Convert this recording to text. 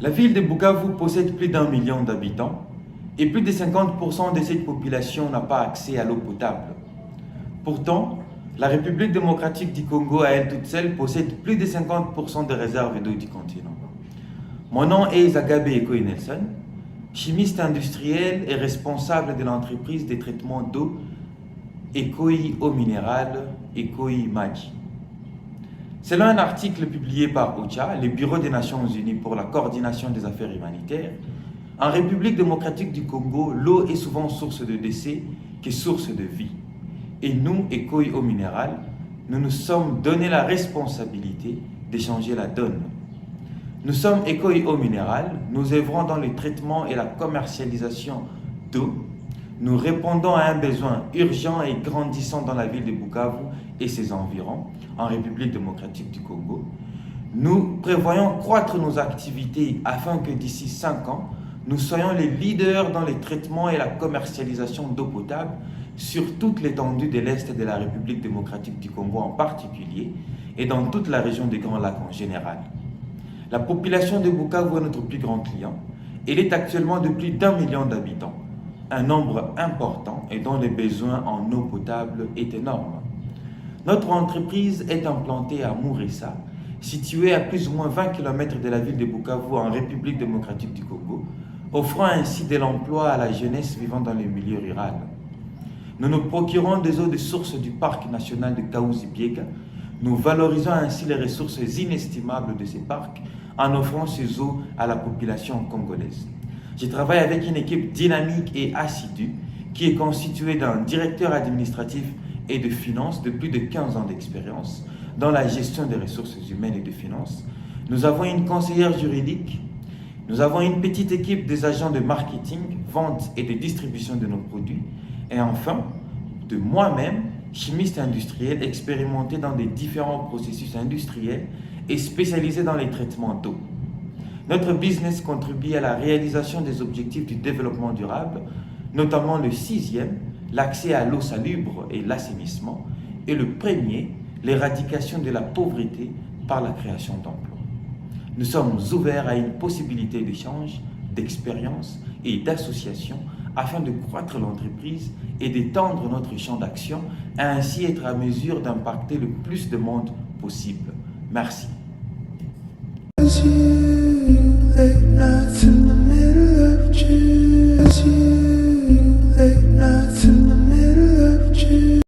La ville de Bukavu possède plus d'1 million d'habitants et plus de 50% de cette population n'a pas accès à l'eau potable. Pourtant, la République démocratique du Congo à elle toute seule possède plus de 50% des réserves d'eau du continent. Mon nom est Zagabe Ekoi Nelson, chimiste industriel et responsable de l'entreprise de traitement d'eau Ekoi Eau Minérale, Ekoi Maji. Selon un article publié par OCHA, le Bureau des Nations Unies pour la coordination des affaires humanitaires, en République démocratique du Congo, l'eau est souvent source de décès que source de vie. Et nous, Ekoi Eau Minérale, nous nous sommes donné la responsabilité de changer la donne. Nous sommes Ekoi Eau Minérale, nous œuvrons dans le traitement et la commercialisation d'eau. Nous répondons à un besoin urgent et grandissant dans la ville de Bukavu et ses environs, en République démocratique du Congo. Nous prévoyons croître nos activités afin que d'ici 5 ans, nous soyons les leaders dans le traitement et la commercialisation d'eau potable sur toute l'étendue de l'Est de la République démocratique du Congo en particulier et dans toute la région des Grands Lacs en général. La population de Bukavu est notre plus grand client. Elle est actuellement de plus d'1 million d'habitants, un nombre important et dont les besoins en eau potable est énorme. Notre entreprise est implantée à Mouressa, située à plus ou moins 20 km de la ville de Bukavu en République démocratique du Congo, offrant ainsi de l'emploi à la jeunesse vivant dans le milieu rural. Nous nous procurons des eaux de source du parc national de Kahuzi-Biega. Nous valorisons ainsi les ressources inestimables de ces parcs en offrant ces eaux à la population congolaise. Je travaille avec une équipe dynamique et assidue qui est constituée d'un directeur administratif et de finances de plus de 15 ans d'expérience dans la gestion des ressources humaines et de finances. Nous avons une conseillère juridique, nous avons une petite équipe des agents de marketing, vente et de distribution de nos produits, et enfin, de moi-même, chimiste industriel expérimenté dans des différents processus industriels et spécialisé dans les traitements d'eau. Notre business contribue à la réalisation des objectifs du développement durable, notamment le 6e, l'accès à l'eau salubre et l'assainissement, et le premier, l'éradication de la pauvreté par la création d'emplois. Nous sommes ouverts à une possibilité d'échange, d'expérience et d'association afin de croître l'entreprise et d'étendre notre champ d'action et ainsi être à mesure d'impacter le plus de monde possible. Merci. Late nights in the middle of June.